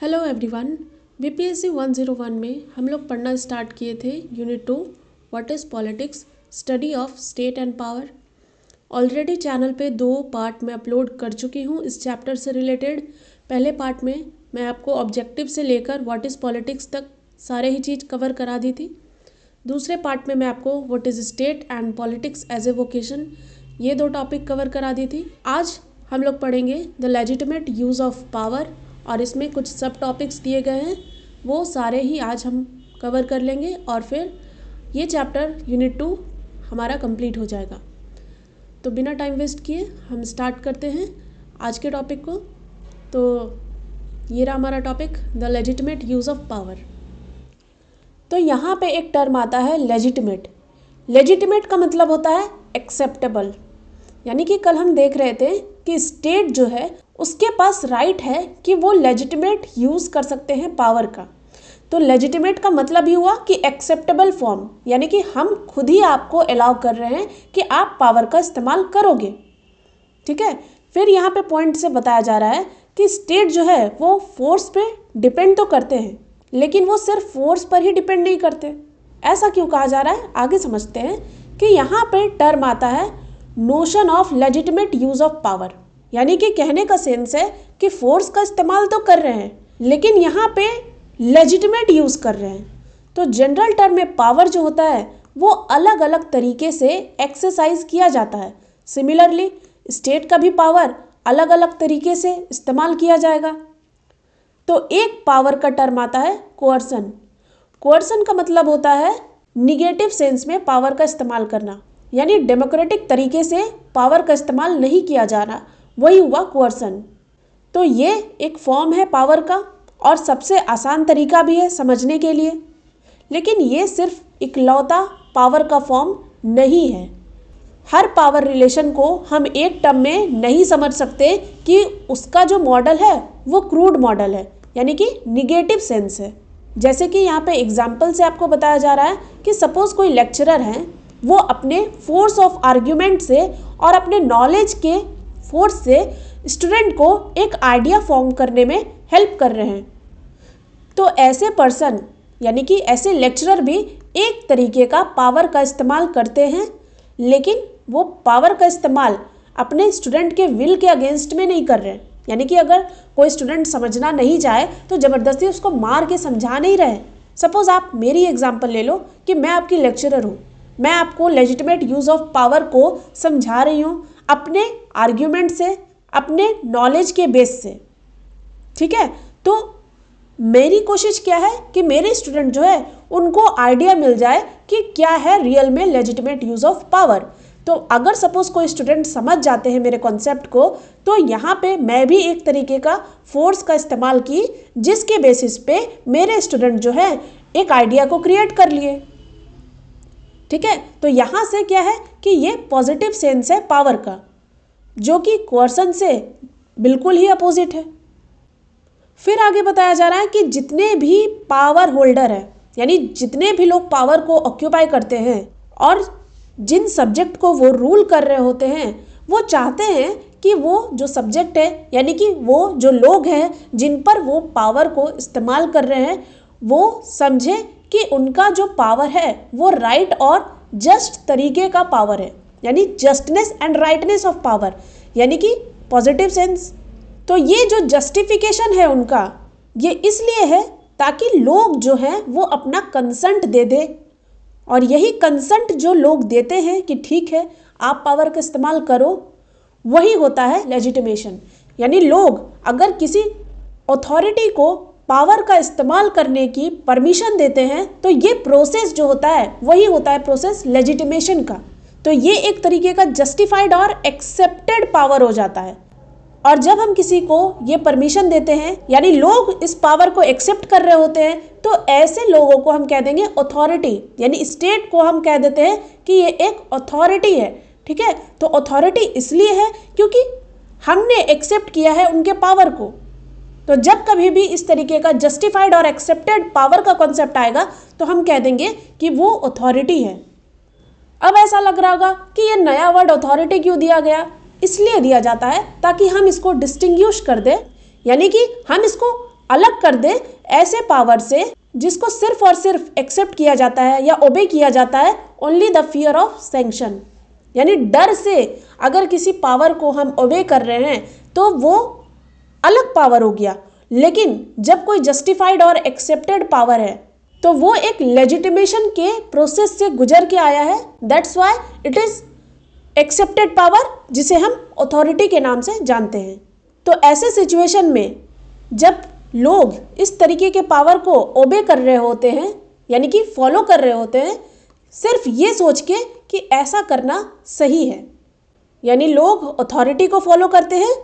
Hello everyone. BPSC 101 में हम लोग पढ़ना स्टार्ट किए थे unit 2 what is politics, study of state and power. Already channel पे 2 पार्ट में अपलोड कर चुकी हूँ इस चैप्टर से रिलेटेड। पहले पार्ट में मैं आपको ऑब्जेक्टिव से लेकर व्हाट इज़ पॉलिटिक्स तक सारे ही चीज़ कवर करा दी थी। दूसरे पार्ट में मैं आपको what is state and politics as a vocation, ये 2 टॉपिक कवर करा दी थी। आज हम लोग पढ़ेंगे the legitimate use of power और इसमें कुछ सब टॉपिक्स दिए गए हैं, वो सारे ही आज हम कवर कर लेंगे और फिर ये चैप्टर यूनिट 2 हमारा कंप्लीट हो जाएगा। तो बिना टाइम वेस्ट किए हम स्टार्ट करते हैं आज के टॉपिक को। तो ये रहा हमारा topic, the legitimate use of power. तो यहाँ पे एक टर्म आता है लेजिटिमेट। लेजिटिमेट का मतलब होता है एक्सेप्टेबल, यानी कि कल हम देख रहे थे कि स्टेट जो है उसके पास राइट है कि वो लेजिटिमेट यूज़ कर सकते हैं पावर का। तो लेजिटिमेट का मतलब ही हुआ कि एक्सेप्टेबल फॉर्म, यानी कि हम खुद ही आपको अलाउ कर रहे हैं कि आप पावर का इस्तेमाल करोगे। ठीक है, फिर यहाँ पे पॉइंट से बताया जा रहा है कि स्टेट जो है वो फोर्स पे डिपेंड तो करते हैं, लेकिन वो सिर्फ फोर्स पर ही डिपेंड नहीं करते। ऐसा क्यों कहा जा रहा है, आगे समझते हैं। कि यहाँ पे टर्म आता है notion of legitimate use of power, यानी कि कहने का सेंस है कि फोर्स का इस्तेमाल तो कर रहे हैं लेकिन यहाँ पे लेजिटिमेट यूज़ कर रहे हैं। तो जनरल टर्म में पावर जो होता है वो अलग अलग तरीके से एक्सरसाइज किया जाता है। सिमिलरली स्टेट का भी पावर अलग अलग तरीके से इस्तेमाल किया जाएगा। तो एक पावर का टर्म आता है कोअर्सन। कोअर्सन का मतलब होता है निगेटिव सेंस में पावर का इस्तेमाल करना, यानी डेमोक्रेटिक तरीके से पावर का इस्तेमाल नहीं किया जा रहा, वही हुआ कोअर्सन। तो ये एक फॉर्म है पावर का और सबसे आसान तरीका भी है समझने के लिए, लेकिन ये सिर्फ इकलौता पावर का फॉर्म नहीं है। हर पावर रिलेशन को हम एक टर्म में नहीं समझ सकते कि उसका जो मॉडल है वो क्रूड मॉडल है, यानी कि निगेटिव सेंस है। जैसे कि यहाँ पे एग्जाम्पल से आपको बताया जा रहा है कि सपोज कोई लेक्चरर हैं, वो अपने फोर्स ऑफ आर्ग्यूमेंट से और अपने नॉलेज के फोर्स से स्टूडेंट को एक आइडिया फॉर्म करने में हेल्प कर रहे हैं। तो ऐसे पर्सन, यानी कि ऐसे लेक्चरर भी एक तरीके का पावर का इस्तेमाल करते हैं, लेकिन वो पावर का इस्तेमाल अपने स्टूडेंट के विल के अगेंस्ट में नहीं कर रहे हैं। यानी कि अगर कोई स्टूडेंट समझना नहीं चाहे तो ज़बरदस्ती उसको मार के समझा नहीं रहे। सपोज आप मेरी एग्जाम्पल ले लो कि मैं आपकी लेक्चरर हूँ, मैं आपको लेजिटिमेट यूज़ ऑफ पावर को समझा रही हूँ अपने आर्ग्यूमेंट से, अपने नॉलेज के बेस से। ठीक है, तो मेरी कोशिश क्या है कि मेरे स्टूडेंट जो है उनको आइडिया मिल जाए कि क्या है रियल में लेजिटिमेट यूज़ ऑफ पावर। तो अगर सपोज कोई स्टूडेंट समझ जाते हैं मेरे कॉन्सेप्ट को, तो यहाँ पे मैं भी एक तरीके का फोर्स का इस्तेमाल की, जिसके बेसिस पे मेरे स्टूडेंट जो है एक आइडिया को क्रिएट कर लिए। ठीक है, तो यहाँ से क्या है कि ये पॉजिटिव सेंस है पावर का, जो कि कोअर्सन से बिल्कुल ही अपोजिट है। फिर आगे बताया जा रहा है कि जितने भी पावर होल्डर है, यानी जितने भी लोग पावर को ऑक्यूपाई करते हैं और जिन सब्जेक्ट को वो रूल कर रहे होते हैं, वो चाहते हैं कि वो जो सब्जेक्ट है, यानी कि वो जो लोग हैं जिन पर वो पावर को इस्तेमाल कर रहे हैं, वो समझे कि उनका जो पावर है वो राइट और जस्ट तरीके का पावर है, यानी जस्टनेस एंड राइटनेस ऑफ पावर, यानी कि पॉजिटिव सेंस। तो ये जो जस्टिफिकेशन है उनका, ये इसलिए है ताकि लोग जो हैं वो अपना कंसेंट दे दे, और यही कंसेंट जो लोग देते हैं कि ठीक है आप पावर का इस्तेमाल करो, वही होता है लेजिटिमेशन। यानी लोग अगर किसी अथॉरिटी को पावर का इस्तेमाल करने की परमिशन देते हैं, तो ये प्रोसेस जो होता है वही होता है प्रोसेस लेजिटिमेशन का। तो ये एक तरीके का जस्टिफाइड और एक्सेप्टेड पावर हो जाता है। और जब हम किसी को ये परमिशन देते हैं, यानी लोग इस पावर को एक्सेप्ट कर रहे होते हैं, तो ऐसे लोगों को हम कह देंगे अथॉरिटी, यानी स्टेट को हम कह देते हैं कि ये एक अथॉरिटी है। ठीक है, तो अथॉरिटी इसलिए है क्योंकि हमने एक्सेप्ट किया है उनके पावर को। तो जब कभी भी इस तरीके का जस्टिफाइड और एक्सेप्टेड पावर का कॉन्सेप्ट आएगा तो हम कह देंगे कि वो अथॉरिटी है। अब ऐसा लग रहा होगा कि ये नया वर्ड अथॉरिटी क्यों दिया गया, इसलिए दिया जाता है ताकि हम इसको डिस्टिंग्विश कर दें, यानी कि हम इसको अलग कर दे ऐसे पावर से जिसको सिर्फ और सिर्फ एक्सेप्ट किया जाता है या ओबे किया जाता है only the fear of sanction, यानी डर से अगर किसी पावर को हम ओबे कर रहे हैं तो वो अलग पावर हो गया। लेकिन जब कोई जस्टिफाइड और एक्सेप्टेड पावर है तो वो एक लेजिटिमेशन के प्रोसेस से गुजर के आया है, that's why it is accepted power, जिसे हम अथॉरिटी के नाम से जानते हैं। तो ऐसे सिचुएशन में जब लोग इस तरीके के पावर को ओबे कर रहे होते हैं, यानी कि फॉलो कर रहे होते हैं सिर्फ ये सोच के कि ऐसा करना सही है, यानी लोग अथॉरिटी को फॉलो करते हैं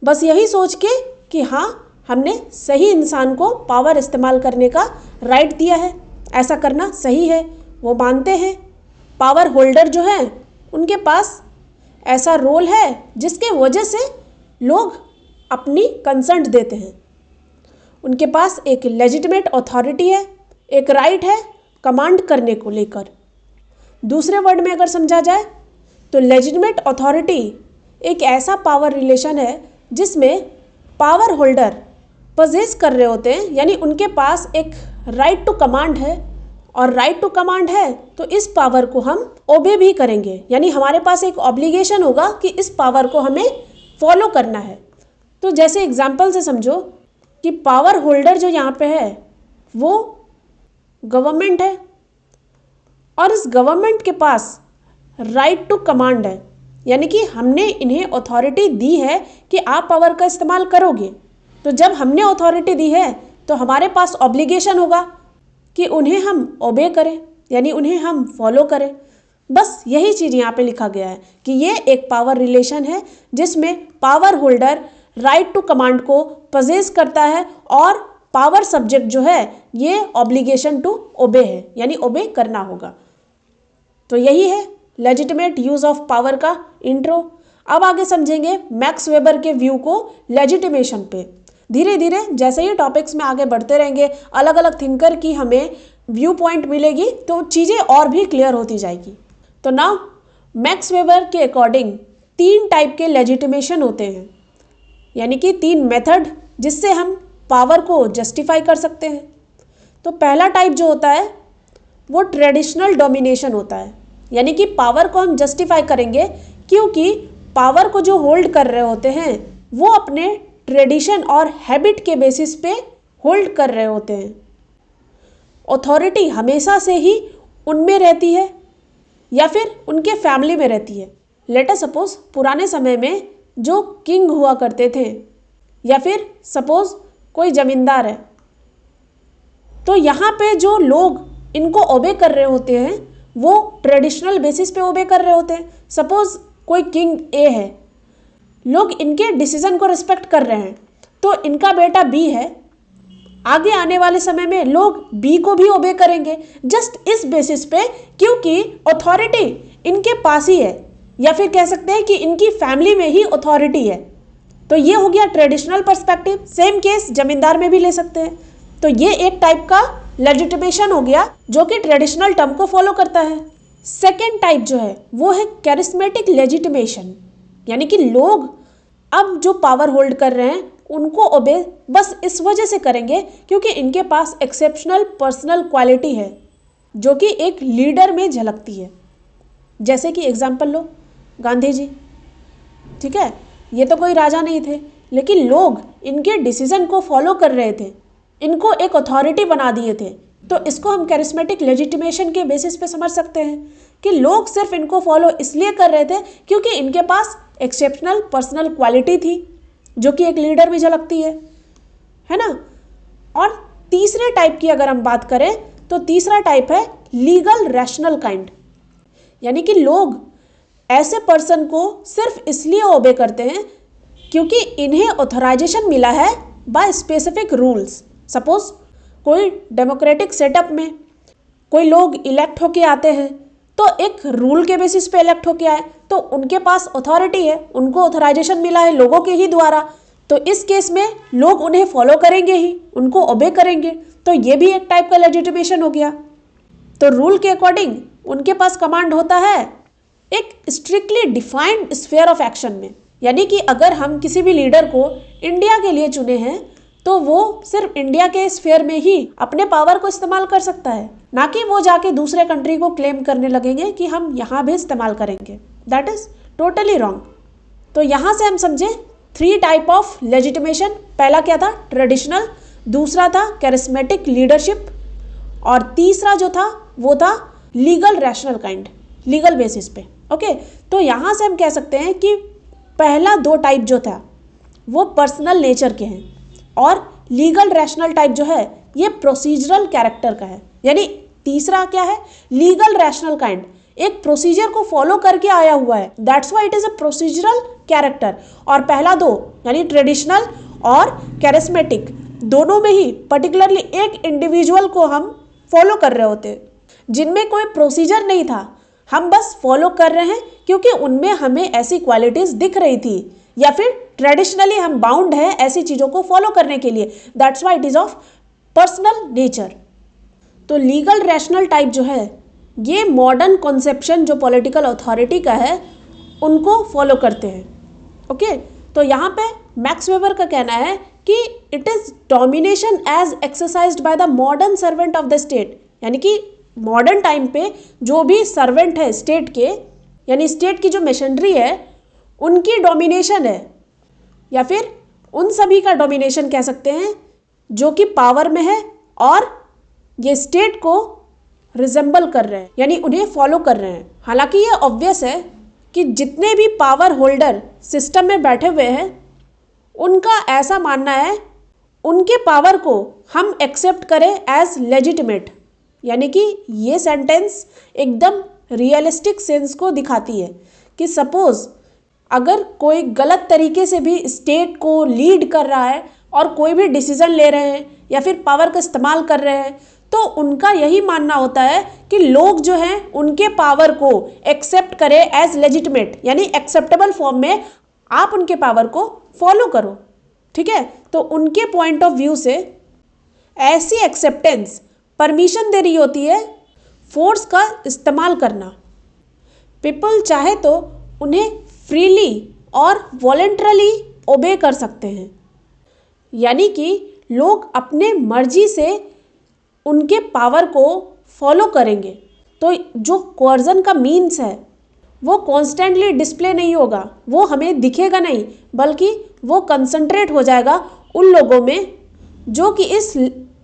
बस यही सोच के कि हाँ हमने सही इंसान को पावर इस्तेमाल करने का राइट दिया है, ऐसा करना सही है। वो मानते हैं पावर होल्डर जो है उनके पास ऐसा रोल है जिसके वजह से लोग अपनी कंसेंट देते हैं। उनके पास एक लेजिटिमेट अथॉरिटी है, एक राइट है कमांड करने को लेकर। दूसरे वर्ड में अगर समझा जाए तो लेजिटिमेट अथॉरिटी एक ऐसा पावर रिलेशन है जिसमें पावर होल्डर पजेस कर रहे होते हैं, यानी उनके पास एक राइट टू कमांड है, और राइट टू कमांड है तो इस पावर को हम ओबे भी करेंगे, यानी हमारे पास एक ऑब्लिगेशन होगा कि इस पावर को हमें फॉलो करना है। तो जैसे एग्जाम्पल से समझो कि पावर होल्डर जो यहाँ पे है वो गवर्नमेंट है और इस गवर्नमेंट के पास राइट टू कमांड है, यानी कि हमने इन्हें अथॉरिटी दी है कि आप पावर का इस्तेमाल करोगे। तो जब हमने अथॉरिटी दी है तो हमारे पास ऑब्लिगेशन होगा कि उन्हें हम ओबे करें, यानी उन्हें हम फॉलो करें। बस यही चीज़ यहाँ पे लिखा गया है कि ये एक पावर रिलेशन है जिसमें power holder right to command को पजेस करता है और पावर सब्जेक्ट जो है ये ऑब्लिगेशन टू ओबे है, यानी ओबे करना होगा। तो यही है लेजिटिमेट यूज ऑफ पावर का इंट्रो। अब आगे समझेंगे मैक्स वेबर के व्यू को लेजिटिमेशन पे। धीरे धीरे जैसे ही टॉपिक्स में आगे बढ़ते रहेंगे, अलग अलग थिंकर की हमें व्यू पॉइंट मिलेगी तो चीज़ें और भी क्लियर होती जाएगी। तो नाउ मैक्स वेबर के अकॉर्डिंग 3 टाइप के लेजिटिमेशन होते हैं, यानी कि 3 मेथड जिससे हम पावर को जस्टिफाई कर सकते हैं। तो पहला टाइप जो होता है वो ट्रेडिशनल डोमिनेशन होता है, यानी कि पावर को हम जस्टिफाई करेंगे क्योंकि पावर को जो होल्ड कर रहे होते हैं वो अपने ट्रेडिशन और हैबिट के बेसिस पे होल्ड कर रहे होते हैं। अथॉरिटी हमेशा से ही उनमें रहती है या फिर उनके फैमिली में रहती है। लेट अस सपोज पुराने समय में जो किंग हुआ करते थे या फिर सपोज कोई जमींदार है, तो यहाँ पे जो लोग इनको ओबे कर रहे होते हैं वो ट्रेडिशनल बेसिस पे ओबे कर रहे होते हैं। सपोज कोई किंग ए है, लोग इनके डिसीजन को रिस्पेक्ट कर रहे हैं, तो इनका बेटा बी है, आगे आने वाले समय में लोग बी को भी ओबे करेंगे जस्ट इस बेसिस पे क्योंकि अथॉरिटी इनके पास ही है, या फिर कह सकते हैं कि इनकी फैमिली में ही अथॉरिटी है। तो ये हो गया ट्रेडिशनल पर्सपेक्टिव। सेम केस जमींदार में भी ले सकते हैं। तो ये एक टाइप का लेजिटिमेशन हो गया जो कि ट्रेडिशनल टर्म को फॉलो करता है। सेकेंड टाइप जो है वो है कैरिस्मेटिक लेजिटिमेशन, यानी कि लोग अब जो पावर होल्ड कर रहे हैं उनको ओबे बस इस वजह से करेंगे क्योंकि इनके पास एक्सेप्शनल पर्सनल क्वालिटी है जो कि एक लीडर में झलकती है। जैसे कि एग्जाम्पल लो गांधी जी, ठीक है, ये तो कोई राजा नहीं थे लेकिन लोग इनके डिसीजन को फॉलो कर रहे थे, इनको एक अथॉरिटी बना दिए थे। तो इसको हम कैरिस्मेटिक लेजिटिमेशन के बेसिस पे समझ सकते हैं कि लोग सिर्फ इनको फॉलो इसलिए कर रहे थे क्योंकि इनके पास एक्सेप्शनल पर्सनल क्वालिटी थी जो कि एक लीडर भी झलकती है ना। और तीसरे टाइप की अगर हम बात करें तो तीसरा टाइप है लीगल रैशनल काइंड, यानी कि लोग ऐसे पर्सन को सिर्फ इसलिए ओबे करते हैं क्योंकि इन्हें ऑथराइजेशन मिला है बाय स्पेसिफिक रूल्स। सपोज कोई डेमोक्रेटिक सेटअप में कोई लोग इलेक्ट होके आते हैं तो एक रूल के बेसिस पे इलेक्ट होके आए तो उनके पास अथॉरिटी है, उनको ऑथराइजेशन मिला है लोगों के ही द्वारा, तो इस केस में लोग उन्हें फॉलो करेंगे ही, उनको ओबे करेंगे। तो ये भी एक टाइप का लेजिटिमेशन हो गया। तो रूल के अकॉर्डिंग उनके पास कमांड होता है एक strictly defined sphere of action में, यानी कि अगर हम किसी भी लीडर को इंडिया के लिए चुने हैं तो वो सिर्फ इंडिया के स्फीयर में ही अपने पावर को इस्तेमाल कर सकता है, ना कि वो जाके दूसरे कंट्री को क्लेम करने लगेंगे कि हम यहाँ भी इस्तेमाल करेंगे। That is totally wrong. तो यहाँ से हम समझे 3 टाइप ऑफ लेजिटिमेशन। पहला क्या था? ट्रेडिशनल, दूसरा था कैरिस्मेटिक लीडरशिप, और तीसरा जो था वो था legal rational kind, legal basis पे। ओके, तो यहाँ से हम कह सकते हैं कि पहला 2 टाइप जो था वो पर्सनल नेचर के हैं, और लीगल रैशनल टाइप जो है ये प्रोसीजरल कैरेक्टर का है। यानी तीसरा क्या है? लीगल रैशनल काइंड, एक प्रोसीजर को फॉलो करके आया हुआ है, that's why it is a procedural character. और पहला 2 यानी ट्रेडिशनल और कैरिस्मेटिक, दोनों में ही पर्टिकुलरली एक इंडिविजुअल को हम फॉलो कर रहे होते, जिनमें कोई प्रोसीजर नहीं था, हम बस फॉलो कर रहे हैं क्योंकि उनमें हमें ऐसी क्वालिटीज दिख रही थी, या फिर ट्रेडिशनली हम बाउंड है ऐसी चीज़ों को फॉलो करने के लिए, that's why it is of personal nature. तो लीगल रैशनल टाइप जो है ये मॉडर्न कॉन्सेप्शन जो पॉलिटिकल अथॉरिटी का है उनको फॉलो करते हैं। ओके, तो यहाँ पे मैक्स वेबर का कहना है कि it is domination as exercised by the modern servant of the state, यानी कि मॉडर्न टाइम पे जो भी सर्वेंट है स्टेट के, यानी स्टेट की जो मशीनरी है उनकी डोमिनेशन है, या फिर उन सभी का डोमिनेशन कह सकते हैं जो कि पावर में है और ये स्टेट को रिजेंबल कर रहे हैं, यानी उन्हें फॉलो कर रहे हैं। हालांकि ये ऑब्वियस है कि जितने भी पावर होल्डर सिस्टम में बैठे हुए हैं उनका ऐसा मानना है उनके पावर को हम एक्सेप्ट करें एज लेजिटिमेट। यानी कि ये सेंटेंस एकदम रियलिस्टिक सेंस को दिखाती है कि सपोज अगर कोई गलत तरीके से भी स्टेट को लीड कर रहा है और कोई भी डिसीजन ले रहे हैं या फिर पावर का इस्तेमाल कर रहे हैं, तो उनका यही मानना होता है कि लोग जो हैं उनके पावर को एक्सेप्ट करें एज लेजिटिमेट, यानी एक्सेप्टेबल फॉर्म में आप उनके पावर को फॉलो करो। ठीक है, तो उनके पॉइंट ऑफ व्यू से ऐसी एक्सेप्टेंस परमिशन दे रही होती है फोर्स का इस्तेमाल करना। पीपल चाहे तो उन्हें फ्रीली और वॉलेंटरली ओबे कर सकते हैं, यानी कि लोग अपने मर्जी से उनके पावर को फॉलो करेंगे। तो जो कोर्जन का मीन्स है वो कॉन्स्टेंटली डिस्प्ले नहीं होगा, वो हमें दिखेगा नहीं, बल्कि वो कंसंट्रेट हो जाएगा उन लोगों में जो कि इस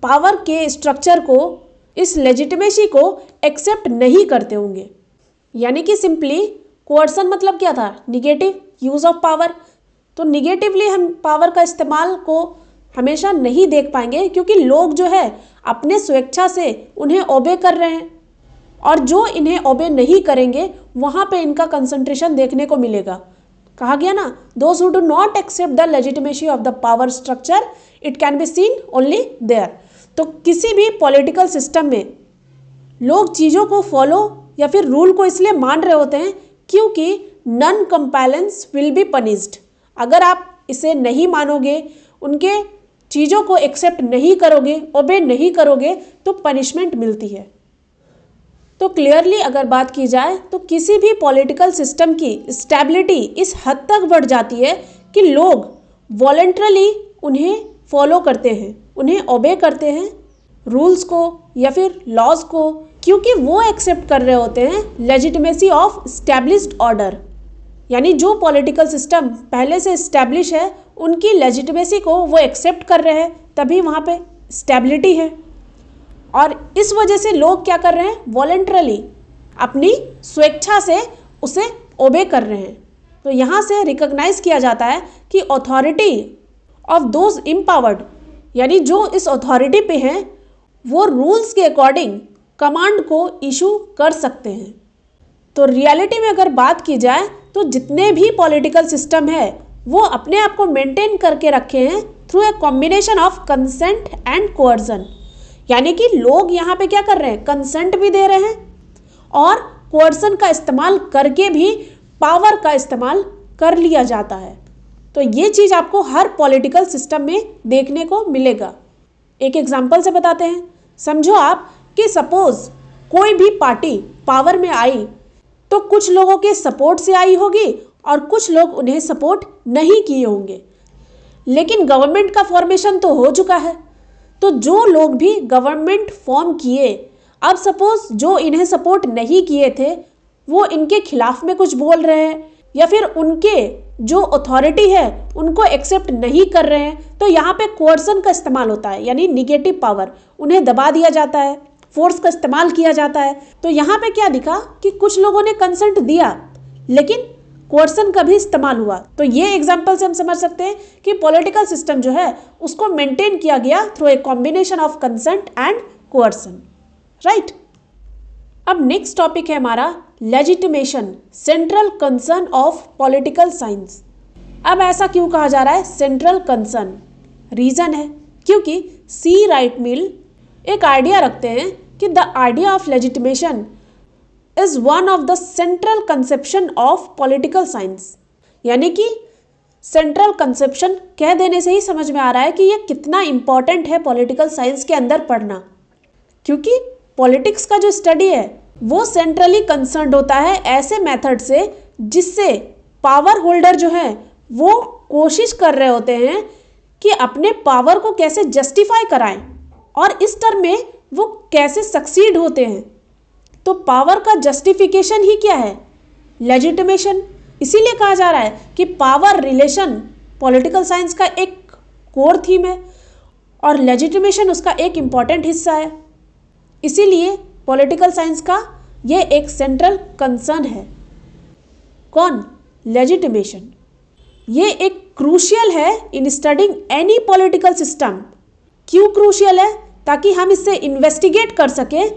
पावर के स्ट्रक्चर को, इस लेजिटिमेसी को एक्सेप्ट नहीं करते होंगे। यानी कि सिंपली कोर्सन मतलब क्या था? Negative use of power. तो निगेटिवली हम पावर का इस्तेमाल को हमेशा नहीं देख पाएंगे क्योंकि लोग जो है अपने स्वेच्छा से उन्हें ओबे कर रहे हैं, और जो इन्हें ओबे नहीं करेंगे वहाँ पे इनका कंसंट्रेशन देखने को मिलेगा। कहा गया ना, those who do not accept the legitimacy of the power structure it can be seen only there. तो किसी भी पॉलिटिकल सिस्टम में लोग चीज़ों को फॉलो या फिर रूल को इसलिए मान रहे होते हैं क्योंकि non compliance will be punished. अगर आप इसे नहीं मानोगे, उनके चीज़ों को एक्सेप्ट नहीं करोगे, ओबे नहीं करोगे, तो पनिशमेंट मिलती है। तो क्लियरली अगर बात की जाए तो किसी भी पॉलिटिकल सिस्टम की स्टेबिलिटी इस हद तक बढ़ जाती है कि लोग वॉलेंटरली उन्हें फॉलो करते हैं, उन्हें ओबे करते हैं रूल्स को या फिर लॉज को, क्योंकि वो एक्सेप्ट कर रहे होते हैं लेजिटिमेसी ऑफ स्टैब्लिश्ड ऑर्डर। यानी जो पॉलिटिकल सिस्टम पहले से इस्टेब्लिश है उनकी लेजिटिमेसी को वो एक्सेप्ट कर रहे हैं, तभी वहाँ पे स्टेबिलिटी है। और इस वजह से लोग क्या कर रहे हैं? वॉलेंटरली अपनी स्वेच्छा से उसे ओबे कर रहे हैं। तो यहाँ से रिकॉग्नाइज किया जाता है कि अथॉरिटी ऑफ दोज एम्पावर्ड, यानी जो इस अथॉरिटी पे हैं वो रूल्स के अकॉर्डिंग कमांड को इशू कर सकते हैं। तो रियलिटी में अगर बात की जाए तो जितने भी पॉलिटिकल सिस्टम है वो अपने आप को मेंटेन करके रखे हैं through a combination of consent and coercion. यानी कि लोग यहाँ पे क्या कर रहे हैं? कंसेंट भी दे रहे हैं और कोअर्जन का इस्तेमाल करके भी पावर का इस्तेमाल कर लिया जाता है। तो ये चीज़ आपको हर पॉलिटिकल सिस्टम में देखने को मिलेगा। एक एग्जांपल से बताते हैं। समझो आप कि सपोज कोई भी पार्टी पावर में आई तो कुछ लोगों के सपोर्ट से आई होगी और कुछ लोग उन्हें सपोर्ट नहीं किए होंगे, लेकिन गवर्नमेंट का फॉर्मेशन तो हो चुका है। तो जो लोग भी गवर्नमेंट फॉर्म किए, अब सपोज जो इन्हें सपोर्ट नहीं किए थे वो इनके खिलाफ में कुछ बोल रहे हैं या फिर उनके जो अथॉरिटी है उनको एक्सेप्ट नहीं कर रहे हैं, तो यहाँ पे कोर्सन का इस्तेमाल होता है, यानी निगेटिव पावर, उन्हें दबा दिया जाता है, फोर्स का इस्तेमाल किया जाता है। तो यहाँ पे क्या दिखा कि कुछ लोगों ने कंसेंट दिया लेकिन कोर्सन का भी इस्तेमाल हुआ। तो ये एग्जाम्पल से हम समझ सकते हैं कि पॉलिटिकल सिस्टम जो है उसको मेंटेन किया गया through a combination of consent and कोर्सन, right. अब नेक्स्ट टॉपिक है हमारा legitimation, central concern of political science. अब ऐसा क्यों कहा जा रहा है सेंट्रल कंसर्न? रीजन है क्योंकि सी राइट मिल एक आइडिया रखते हैं कि the idea of legitimation is one of the central conception of political science. यानी कि सेंट्रल कंसेप्शन कह देने से ही समझ में आ रहा है कि ये कितना इंपॉर्टेंट है पॉलिटिकल साइंस के अंदर पढ़ना, क्योंकि पॉलिटिक्स का जो स्टडी है वो सेंट्रली कंसर्न्ड होता है ऐसे मेथड से जिससे पावर होल्डर जो है वो कोशिश कर रहे होते हैं कि अपने पावर को कैसे जस्टिफाई कराएं और इस टर्म में वो कैसे सक्सीड होते हैं। तो पावर का जस्टिफिकेशन ही क्या है? लेजिटिमेशन। इसीलिए कहा जा रहा है कि पावर रिलेशन पॉलिटिकल साइंस का एक कोर थीम है और लेजिटिमेशन उसका एक इम्पॉर्टेंट हिस्सा है। इसीलिए पॉलिटिकल साइंस का ये एक सेंट्रल कंसर्न है। कौन? लेजिटिमेशन। ये एक क्रूशियल है इन स्टडिंग एनी पॉलिटिकल सिस्टम। क्यों क्रूशियल है? ताकि हम इससे इन्वेस्टिगेट कर सकें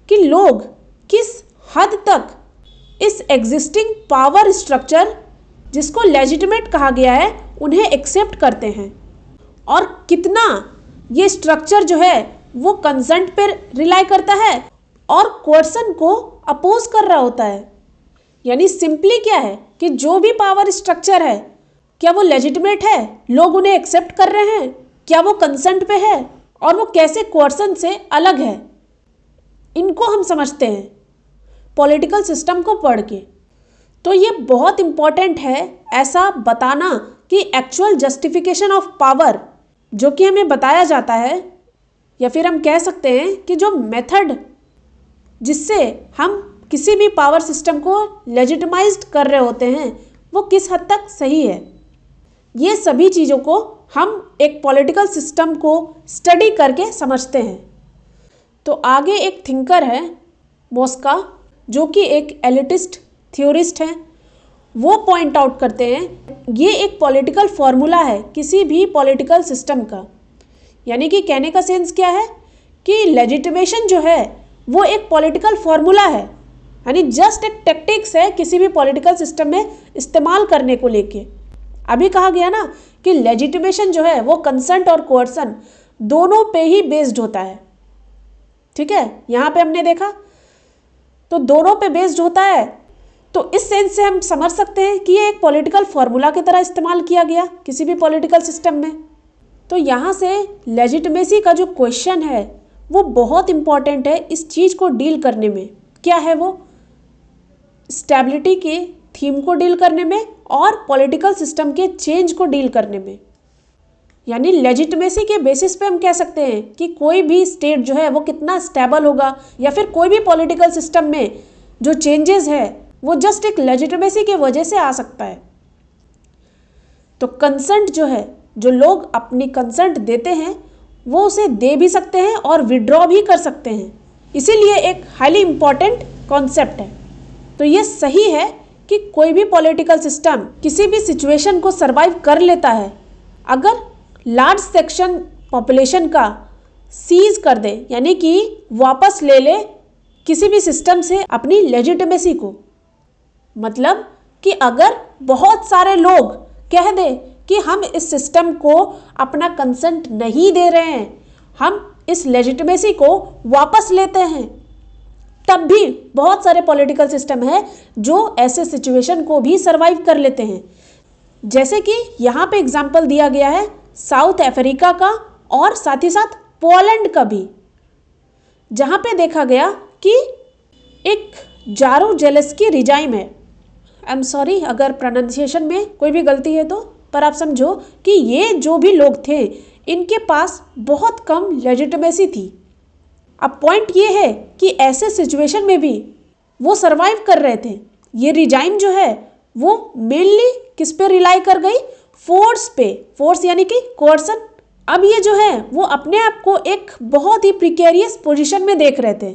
कि लोग किस हद तक इस एग्जिस्टिंग पावर स्ट्रक्चर जिसको लेजिटिमेट कहा गया है उन्हें एक्सेप्ट करते हैं और कितना ये स्ट्रक्चर जो है वो कंसेंट पर रिलाई करता है और कोर्सन को अपोज कर रहा होता है। यानी सिंपली क्या है कि जो भी पावर स्ट्रक्चर है क्या वो लेजिटिमेट है, लोग उन्हें एक्सेप्ट कर रहे हैं, क्या वो कंसेंट पे है और वो कैसे कोर्सन से अलग है, इनको हम समझते हैं पॉलिटिकल सिस्टम को पढ़ के। तो ये बहुत इम्पॉर्टेंट है ऐसा बताना कि एक्चुअल जस्टिफिकेशन ऑफ पावर जो कि हमें बताया जाता है, या फिर हम कह सकते हैं कि जो मेथड जिससे हम किसी भी पावर सिस्टम को लेजिटिमाइज्ड कर रहे होते हैं वो किस हद तक सही है। ये सभी चीज़ों को हम एक पॉलिटिकल सिस्टम को स्टडी करके समझते हैं। तो आगे एक थिंकर है मोस्का जो कि एक एलिटिस्ट थ्योरिस्ट हैं, वो पॉइंट आउट करते हैं ये एक पॉलिटिकल फॉर्मूला है किसी भी पॉलिटिकल सिस्टम का। यानी कि कहने का सेंस क्या है कि लेजिटिमेशन जो है वो एक पॉलिटिकल फॉर्मूला है, यानी जस्ट एक टेक्टिक्स है किसी भी पॉलिटिकल सिस्टम में इस्तेमाल करने को लेके। अभी कहा गया ना कि लेजिटिमेशन जो है वो कंसेंट और कोर्सन दोनों पे ही बेस्ड होता है। ठीक है, यहाँ पे हमने देखा तो दोनों पे बेस्ड होता है। तो इस सेंस से हम समझ सकते हैं कि ये एक पॉलिटिकल फॉर्मूला की तरह इस्तेमाल किया गया किसी भी पॉलिटिकल सिस्टम में। तो यहाँ से लेजिटिमेसी का जो क्वेश्चन है वो बहुत इंपॉर्टेंट है इस चीज़ को डील करने में। क्या है वो? स्टेबिलिटी के थीम को डील करने में और पॉलिटिकल सिस्टम के चेंज को डील करने में। यानी लेजिटिमेसी के बेसिस पे हम कह सकते हैं कि कोई भी स्टेट जो है वो कितना स्टेबल होगा या फिर कोई भी पॉलिटिकल सिस्टम में जो चेंजेस है वो जस्ट एक लेजिटिमेसी की वजह से आ सकता है। तो कंसेंट जो है, जो लोग अपनी कंसेंट देते हैं वो उसे दे भी सकते हैं और विड्रॉ भी कर सकते हैं, इसीलिए एक हाईली इम्पॉर्टेंट कॉन्सेप्ट है। तो ये सही है कि कोई भी पॉलिटिकल सिस्टम किसी भी सिचुएशन को सरवाइव कर लेता है अगर लार्ज सेक्शन पॉपुलेशन का सीज कर दे, यानी कि वापस ले ले किसी भी सिस्टम से अपनी लेजिटिमेसी को। मतलब कि अगर बहुत सारे लोग कह दे कि हम इस सिस्टम को अपना कंसेंट नहीं दे रहे हैं, हम इस लेजिटिमेसी को वापस लेते हैं, तब भी बहुत सारे पॉलिटिकल सिस्टम है जो ऐसे सिचुएशन को भी सरवाइव कर लेते हैं। जैसे कि यहाँ पे एग्जाम्पल दिया गया है साउथ अफ्रीका का और साथ ही साथ पोलैंड का भी, जहाँ पे देखा गया कि एक जारूजेलेस्की रिजाइम है, आई एम सॉरी अगर प्रोनाउंसिएशन में कोई भी गलती है तो पर आप समझो कि ये जो भी लोग थे इनके पास बहुत कम लेजिटिमेसी थी। अब पॉइंट ये है कि ऐसे सिचुएशन में भी वो सरवाइव कर रहे थे। ये रिजाइम जो है वो मेनली किस पे रिलाई कर गई? फोर्स पे। फोर्स यानी कि कोर्सन। अब ये जो है वो अपने आप को एक बहुत ही प्रिकेरियस पोजीशन में देख रहे थे।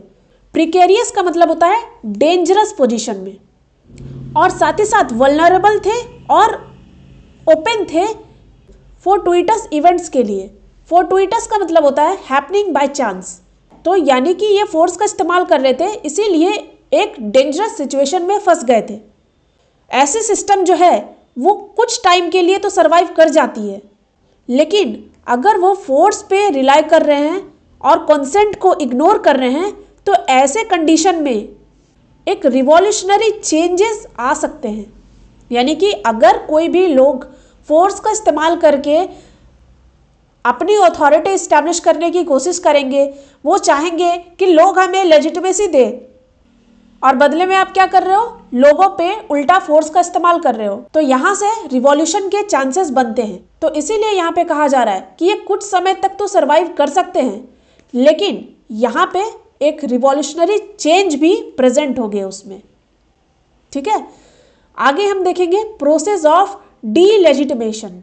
प्रिकेरियस का मतलब होता है डेंजरस पोजीशन में, और साथ ही साथ वल्नरेबल थे और ओपन थे फोर्टुइटस इवेंट्स के लिए। फोर्टुइटस का मतलब होता है हैपनिंग बाय चांस। तो यानी कि ये फोर्स का इस्तेमाल कर रहे थे, इसीलिए एक डेंजरस सिचुएशन में फंस गए थे। ऐसे सिस्टम जो है वो कुछ टाइम के लिए तो सरवाइव कर जाती है, लेकिन अगर वो फोर्स पे रिलाई कर रहे हैं और कंसेंट को इग्नोर कर रहे हैं तो ऐसे कंडीशन में एक रिवॉल्यूशनरी चेंजेस आ सकते हैं। यानी कि अगर कोई भी लोग फोर्स का इस्तेमाल करके अपनी अथॉरिटी इस्टेब्लिश करने की कोशिश करेंगे, वो चाहेंगे कि लोग हमें लेजिटिमेसी दे, और बदले में आप क्या कर रहे हो? लोगों पे उल्टा फोर्स का इस्तेमाल कर रहे हो, तो यहां से रिवॉल्यूशन के चांसेस बनते हैं। तो इसीलिए यहां पे कहा जा रहा है कि ये कुछ समय तक तो सरवाइव कर सकते हैं, लेकिन यहां पे एक रिवॉल्यूशनरी चेंज भी प्रेजेंट हो गए उसमें। ठीक है, आगे हम देखेंगे प्रोसेस ऑफ डीलेजिटिमेशन।